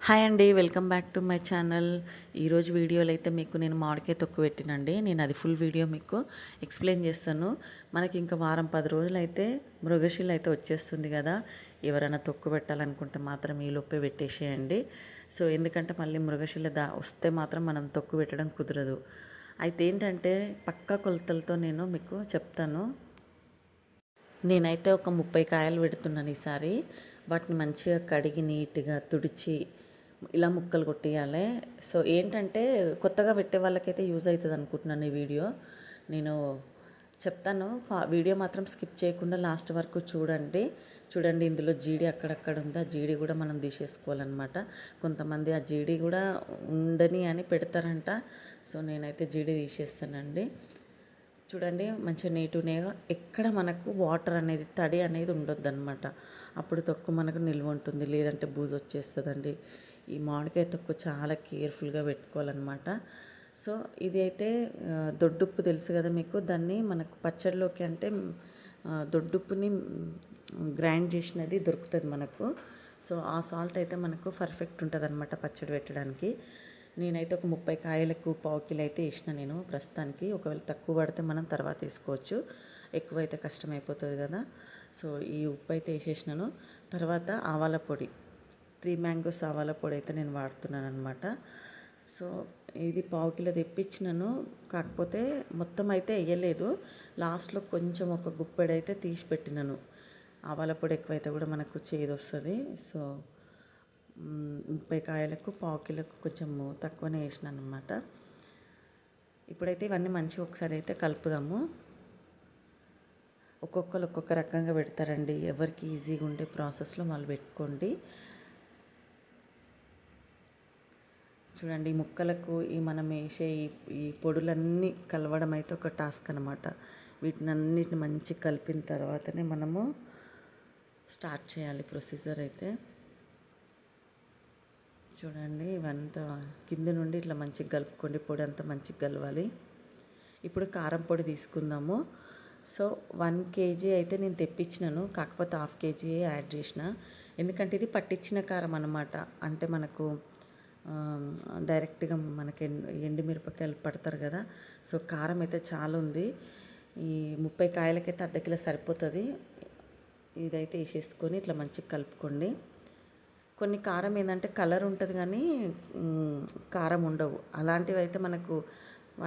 Hi అండి, welcome back to my channel. ఈరోజు వీడియోలో అయితే మీకు నేను మామిడికాయ తొక్కు పెట్టినండి. నేను అది ఫుల్ వీడియో మీకు ఎక్స్ప్లెయిన్ చేస్తాను. మనకి ఇంకా వారం 10 రోజులు అయితే మృగశిల అయితే వచ్చేస్తుంది కదా. ఎవరైనా తొక్కు పెట్టాలనుకుంటే మాత్రం ఈ లోపే పెట్టేసేయండి. సో ఎందుకంటే మళ్ళీ మృగశిల వస్తే మాత్రం మనం తొక్కు పెట్టడం కుదరదు. అయితే ఏంటంటే పక్కా కొలతలతో నేను మీకు చెప్తాను. నేనైతే ఒక 30 కాయలు పెడుతున్నాను ఈసారి. వాటిని మంచిగా కడిగి నీట్గా తుడిచి ఇలా ముక్కలు కొట్టేయాలి. సో ఏంటంటే కొత్తగా పెట్టే వాళ్ళకైతే యూజ్ అవుతుంది అనుకుంటున్నాను ఈ వీడియో. నేను చెప్తాను, వీడియో మాత్రం స్కిప్ చేయకుండా లాస్ట్ వరకు చూడండి. ఇందులో జీడి అక్కడక్కడ ఉంది, ఆ జీడి కూడా మనం తీసేసుకోవాలన్నమాట. కొంతమంది ఆ జీడి కూడా ఉండని అని పెడతారంట. సో నేనైతే జీడి తీసేస్తానండి. చూడండి మంచిగా నీటుగా ఎక్కడ మనకు వాటర్ అనేది తడి అనేది ఉండొద్దు అనమాట. అప్పుడు తొక్కు మనకు నిల్వ ఉంటుంది, లేదంటే బూజు వచ్చేస్తుందండి. ఈ మామిడికాయ తొక్కు చాలా కేర్ఫుల్గా పెట్టుకోవాలన్నమాట. సో ఇది అయితే దొడ్డుప్పు తెలుసు కదా మీకు. దాన్ని మనకు పచ్చడిలోకి అంటే దొడ్డుప్పుని గ్రైండ్ చేసినది దొరుకుతుంది మనకు. సో ఆ సాల్ట్ అయితే మనకు పర్ఫెక్ట్ ఉంటుంది అనమాట పచ్చడి పెట్టడానికి. నేనైతే ఒక 30 కాయలకు పావు కిలో అయితే వేసిన నేను ప్రస్తుతానికి. ఒకవేళ తక్కువ పడితే మనం తర్వాత వేసుకోవచ్చు, ఎక్కువైతే కష్టమైపోతుంది కదా. సో ఈ ఉప్పు అయితే వేసేసినాను. తర్వాత ఆవాల పొడి 3 మ్యాంగోస్ ఆవాల పొడి అయితే నేను వాడుతున్నాను అనమాట. సో ఇది పావు కిలో తెప్పించినాను, కాకపోతే మొత్తం అయితే వేయలేదు. లాస్ట్లో కొంచెం ఒక గుప్పెడైతే తీసి పెట్టినాను. ఆవాల పొడి ఎక్కువైతే కూడా మనకు చేదు వస్తుంది. సో 30 కాయలకు పావు కిలోకు కొంచెం తక్కువనే వేసినాను అనమాట. ఇప్పుడైతే ఇవన్నీ మంచిగా ఒకసారి అయితే కలుపుదాము. ఒక్కొక్కరు ఒక్కొక్క రకంగా పెడతారండి, ఎవరికి ఈజీగా ఉండే ప్రాసెస్లో వాళ్ళు పెట్టుకోండి. చూడండి ఈ ముక్కలకు ఈ మనం వేసే ఈ పొడులన్నీ కలవడం అయితే ఒక టాస్క్ అనమాట. వీటిని అన్నిటిని మంచి కలిపిన తర్వాతనే మనము స్టార్ట్ చేయాలి ప్రొసీజర్ అయితే. చూడండి ఇవంతా కింద నుండి ఇట్లా మంచిగా కలుపుకోండి, పొడి అంతా మంచిగా కలవాలి. ఇప్పుడు కారం పొడి తీసుకుందాము. సో 1 కేజీ అయితే నేను తెప్పించినాను, కాకపోతే హాఫ్ కేజీ యాడ్ చేసిన. ఎందుకంటే ఇది పట్టించిన కారం అన్నమాట. అంటే మనకు డైరెక్ట్గా మనకి ఎండుమిరపకాయలు పడతారు కదా. సో కారం అయితే చాలా ఉంది. ఈ 30 కాయలకైతే అర్ధ కిలో సరిపోతుంది. ఇదైతే వేసేసుకొని ఇట్లా మంచిగా కలుపుకోండి. కొన్ని కారం ఏంటంటే కలర్ ఉంటుంది కానీ కారం ఉండవు. అలాంటివి అయితే మనకు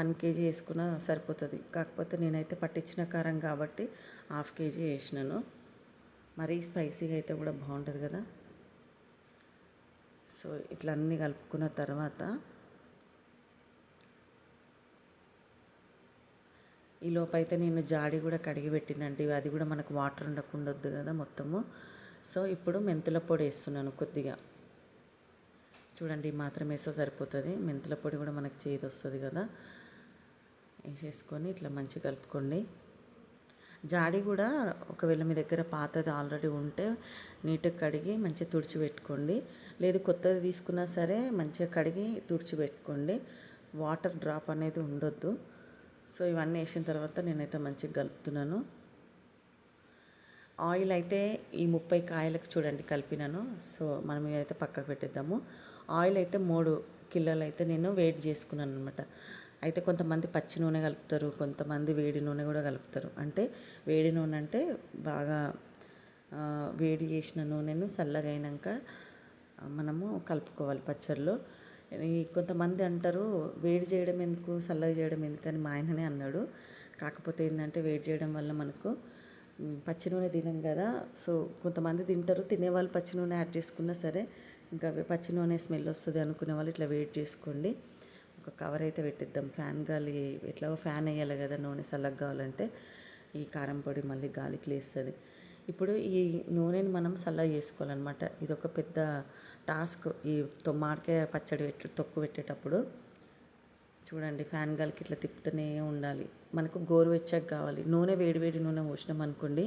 1 కేజీ వేసుకున్నా సరిపోతుంది. కాకపోతే నేనైతే పట్టించిన కారం కాబట్టి హాఫ్ కేజీ వేసినాను. మరీ స్పైసీగా అయితే కూడా బాగుంటుంది కదా. సో ఇట్లా అన్నీ కలుపుకున్న తర్వాత ఈ లోపైతే నేను జాడి కూడా కడిగి పెట్టినండి. అది కూడా మనకు వాటర్ ఉండకుండా కదా మొత్తము. సో ఇప్పుడు మెంతుల పొడి వేస్తున్నాను కొద్దిగా. చూడండి మాత్రం వేస్తే సరిపోతుంది. మెంతుల పొడి కూడా మనకు చేదు వస్తుంది కదా. వేసేసుకొని ఇట్లా మంచిగా కలుపుకోండి. జాడి కూడా ఒకవేళ మీ దగ్గర పాతది ఆల్రెడీ ఉంటే నీట్గా కడిగి మంచిగా తుడిచిపెట్టుకోండి. లేదు కొత్తది తీసుకున్నా సరే మంచిగా కడిగి తుడిచిపెట్టుకోండి. వాటర్ డ్రాప్ అనేది ఉండొద్దు. సో ఇవన్నీ వేసిన తర్వాత నేనైతే మంచిగా కలుపుతున్నాను. ఆయిల్ అయితే ఈ 30 కాయలకు చూడండి కలిపినాను. సో మనం ఇవైతే పక్కకు పెట్టేద్దాము. ఆయిల్ అయితే 3 కిలోలు అయితే నేను వేడి చేసుకున్నాను అనమాట. అయితే కొంతమంది పచ్చి నూనె కలుపుతారు, కొంతమంది వేడి నూనె కూడా కలుపుతారు. అంటే వేడి నూనె అంటే బాగా వేడి చేసిన నూనెను చల్లగా అయినాక మనము కలుపుకోవాలి పచ్చడిలో. కొంతమంది అంటారు వేడి చేయడం ఎందుకు, చల్లగా చేయడం ఎందుకని మా ఆయననే అన్నాడు. కాకపోతే ఏంటంటే వేడి చేయడం వల్ల మనకు పచ్చి నూనె తినం కదా. సో కొంతమంది తింటారు, తినేవాళ్ళు పచ్చి నూనె యాడ్ చేసుకున్నా సరే ఇంకా పచ్చి నూనె స్మెల్ వస్తుంది అనుకునే వాళ్ళు ఇట్లా వేడి చేసుకోండి. ఒక కవర్ అయితే పెట్టిద్దాం. ఫ్యాన్ గాలి ఎట్లాగో ఫ్యాన్ వేయాలి కదా, నూనె చల్లగా కావాలంటే ఈ కారం పొడి మళ్ళీ గాలికి లేస్తుంది. ఇప్పుడు ఈ నూనెని మనం చల్లగా చేసుకోవాలన్నమాట. ఇది ఒక పెద్ద టాస్క్ ఈ మామిడికాయ పచ్చడి తొక్కు పెట్టేటప్పుడు. చూడండి ఫ్యాన్ గాలికి ఇట్లా తిప్పుతూనే ఉండాలి. మనకు గోరువెచ్చగా కావాలి. నూనె వేడి నూనె పోసినాం అనుకోండి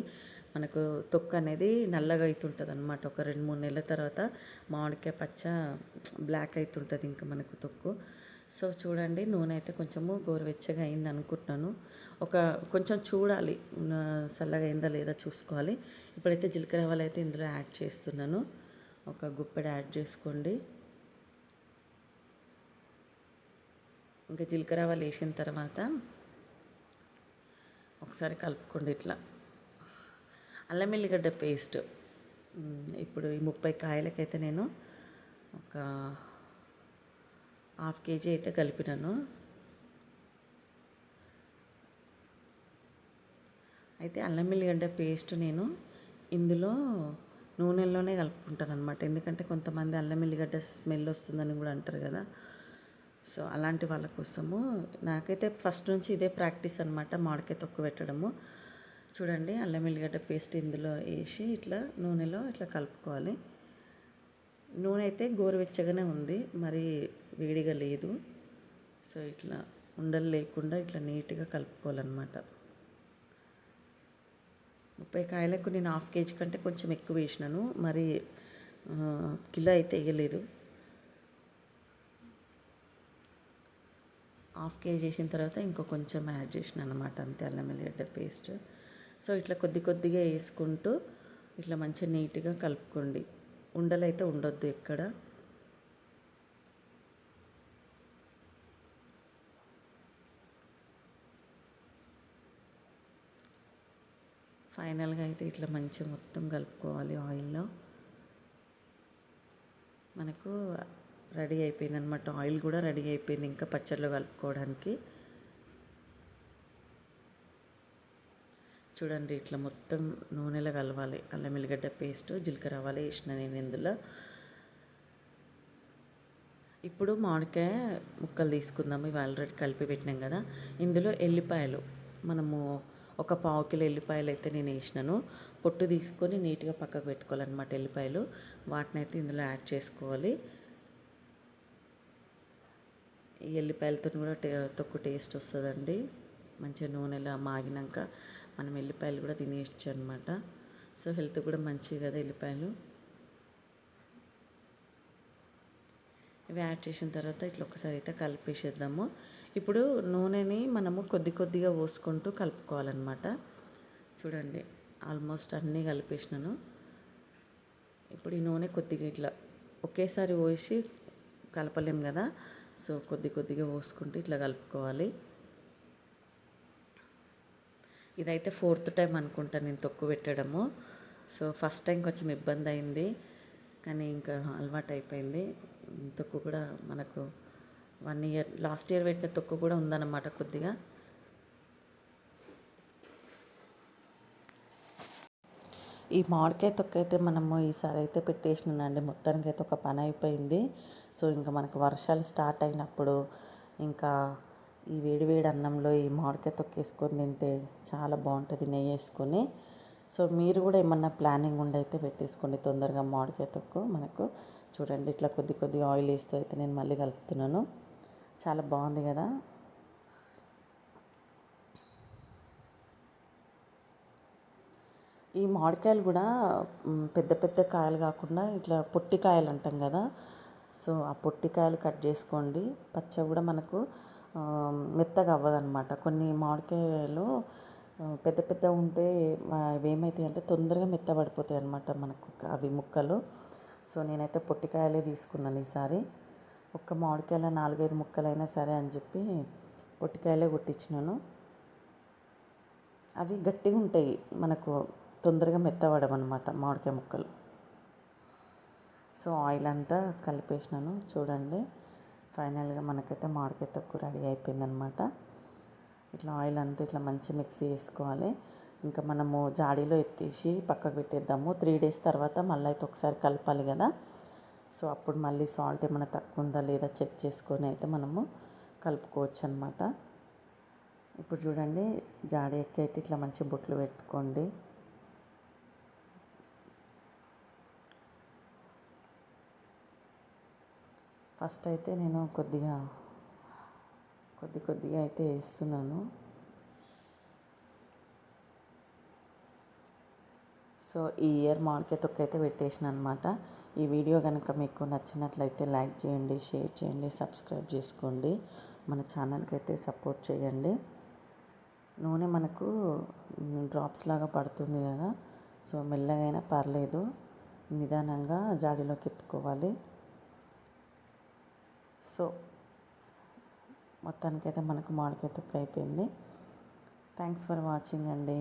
మనకు తొక్కు అనేది నల్లగా అవుతుంటుంది అనమాట. ఒక 2-3 నెలల తర్వాత మామిడికాయ పచ్చ బ్లాక్ అవుతుంటుంది ఇంకా మనకు తొక్కు. సో చూడండి నూనె అయితే కొంచెము గోరువెచ్చగా అయింది అనుకుంటున్నాను. కొంచెం చూడాలి చల్లగా అయిందా లేదా చూసుకోవాలి. ఇప్పుడైతే జీలకర్ర ఆవాలు అయితే ఇందులో యాడ్ చేస్తున్నాను. ఒక గుప్పెడు యాడ్ చేసుకోండి. ఇంకా జీలకర్ర ఆవాలు వేసిన తర్వాత ఒకసారి కలుపుకోండి ఇట్లా. అల్లం ఎల్లిగడ్డ పేస్ట్ ఇప్పుడు ఈ 30 కాయలకైతే నేను ఒక ½ కేజీ అయితే కలిపినాను. అయితే అల్లం ఎల్లిగడ్డ పేస్ట్ నేను ఇందులో నూనెల్లోనే కలుపుకుంటాను అనమాట. ఎందుకంటే కొంతమంది అల్లం ఎల్లిగడ్డ స్మెల్ వస్తుందని కూడా అంటారు కదా. సో అలాంటి వాళ్ళ కోసము నాకైతే ఫస్ట్ నుంచి ఇదే ప్రాక్టీస్ అనమాట, మామిడికాయ తొక్కు పెట్టడము. చూడండి, అల్లం ఎల్లిగడ్డ పేస్ట్ ఇందులో వేసి ఇట్లా నూనెలో ఇట్లా కలుపుకోవాలి. నూనె అయితే గోరువెచ్చగానే ఉంది, మరి వేడిగా లేదు. సో ఇట్లా ఉండలు లేకుండా ఇట్లా నీట్గా కలుపుకోవాలన్నమాట. 30 కాయలకు నేను ½ కేజీ కంటే కొంచెం ఎక్కువ వేసినాను, మరి కిలో అయితే వేయలేదు. ½ కేజీ వేసిన తర్వాత ఇంకో కొంచెం యాడ్ చేసిన అనమాట, అంతే అల్లం ఎల్లిగడ్డ పేస్ట్. సో ఇట్లా కొద్దిగా వేసుకుంటూ ఇట్లా మంచిగా నీట్గా కలుపుకోండి. ఉండలు అయితే ఉండొద్దు ఎక్కడ. ఫైనల్గా అయితే ఇట్లా మంచిగా మొత్తం కలుపుకోవాలి ఆయిల్లో. మనకు రెడీ అయిపోయింది అనమాట, ఆయిల్ కూడా రెడీ అయిపోయింది ఇంకా పచ్చడిలో కలుపుకోవడానికి. చూడండి, ఇట్లా మొత్తం నూనెలో కలవాలి. అల్లం ఎల్లిగడ్డ పేస్ట్, జీలకర్ర ఆవాలు వేసిన నేను ఇందులో. ఇప్పుడు మామిడికాయ ముక్కలు తీసుకుందాము. ఇవి ఆల్రెడీ కలిపి పెట్టినాం కదా. ఇందులో ఎల్లిపాయలు మనము ఒక ½ కిలో ఎల్లిపాయలు అయితే నేను వేసినాను. పొట్టు తీసుకొని నీట్గా పక్కకు పెట్టుకోవాలన్నమాట ఎల్లిపాయలు. వాటిని అయితే ఇందులో యాడ్ చేసుకోవాలి. ఈ ఎల్లిపాయలతో కూడా తొక్కు టేస్ట్ వస్తుందండి. మంచిగా నూనెలో మాగినాక మనం ఎల్లిపాయలు కూడా తినేయచ్చు అనమాట. సో హెల్త్ కూడా మంచిది కదా ఎల్లిపాయలు. ఇవి యాడ్ చేసిన తర్వాత ఇట్లా ఒకసారి అయితే కలిపేసేద్దాము. ఇప్పుడు నూనెని మనము కొద్దిగా పోసుకుంటూ కలుపుకోవాలన్నమాట. చూడండి, ఆల్మోస్ట్ అన్నీ కలిపేసినాను. ఇప్పుడు ఈ నూనె కొద్దిగా ఇట్లా ఒకేసారి పోసి కలపలేం కదా. సో కొద్దిగా పోసుకుంటూ ఇట్లా కలుపుకోవాలి. ఇదైతే 4th టైం అనుకుంటా నేను తొక్కు పెట్టడము. సో ఫస్ట్ టైం కొంచెం ఇబ్బంది అయింది, కానీ ఇంకా అలవాటు అయిపోయింది. తొక్కు కూడా మనకు 1 ఇయర్, లాస్ట్ ఇయర్ పెట్టిన తొక్కు కూడా ఉందన్నమాట కొద్దిగా. ఈ మామిడికాయ తొక్కు అయితే మనము ఈసారి అయితే పెట్టేసినానండి. మొత్తానికి అయితే ఒక పని అయిపోయింది. సో ఇంకా మనకు వర్షాలు స్టార్ట్ అయినప్పుడు ఇంకా ఈ వేడి అన్నంలో ఈ మామిడికాయ తొక్కు వేసుకొని తింటే చాలా బాగుంటుంది, నెయ్యి వేసుకొని. సో మీరు కూడా ఏమన్నా ప్లానింగ్ ఉండి అయితే పెట్టేసుకోండి తొందరగా మామిడికాయ తొక్కు. మనకు చూడండి, ఇట్లా కొద్దిగా ఆయిల్ వేస్తూ అయితే నేను మళ్ళీ కలుపుతున్నాను. చాలా బాగుంది కదా. ఈ మామిడికాయలు కూడా పెద్ద కాయలు కాకుండా ఇట్లా పొట్టి కాయలు అంటాం కదా. సో ఆ పొట్టి కాయలు కట్ చేసుకోండి. పచ్చ కూడా మనకు మెత్తగా అవ్వదన్నమాట. కొన్ని మామిడికాయలు పెద్ద ఉంటే అవి ఏమవుతాయి అంటే తొందరగా మెత్తబడిపోతాయి అన్నమాట మనకు అవి ముక్కలు. సో నేనైతే పొట్టికాయలే తీసుకున్నాను ఈసారి. ఒక్క మామిడికాయల 4-5 ముక్కలైనా సరే అని చెప్పి పొట్టికాయలే కొట్టించినాను. అవి గట్టిగా ఉంటాయి, మనకు తొందరగా మెత్తబడవన్నమాట మామిడికాయ ముక్కలు. సో ఆయిల్ అంతా కలిపేసినాను. చూడండి, ఫైనల్గా మనకైతే మామిడికాయ తొక్కు రెడీ అయిపోయిందనమాట. ఇట్లా ఆయిల్ అంతా ఇట్లా మంచి మిక్స్ చేసుకోవాలి. ఇంకా మనము జాడీలో ఎత్తేసి పక్కకు పెట్టేద్దాము. 3 days తర్వాత మళ్ళీ అయితే ఒకసారి కలపాలి కదా. సో అప్పుడు మళ్ళీ సాల్ట్ ఏమైనా తక్కువ ఉందా లేదా చెక్ చేసుకొని అయితే మనము కలుపుకోవచ్చు అనమాట. ఇప్పుడు చూడండి, జాడీ ఎక్కి అయితే ఇట్లా మంచి బొట్లు పెట్టుకోండి. ఫస్ట్ అయితే నేను కొద్దిగా అయితే వేస్తున్నాను. సో ఈ ఇయర్ మామిడికాయ తొక్కు అయితే పెట్టేసిన అనమాట. ఈ వీడియో కనుక మీకు నచ్చినట్లయితే లైక్ చేయండి, షేర్ చేయండి, సబ్స్క్రైబ్ చేసుకోండి. మన ఛానల్కి అయితే సపోర్ట్ చేయండి. నూనె మనకు డ్రాప్స్ లాగా పడుతుంది కదా. సో మెల్లగా అయినా పర్లేదు, నిదానంగా జాడీలోకి ఎత్తుకోవాలి. సో మొత్తానికైతే మనకు మామిడికాయ తొక్క అయిపోయింది. థ్యాంక్స్ ఫర్ వాచింగ్ అండి.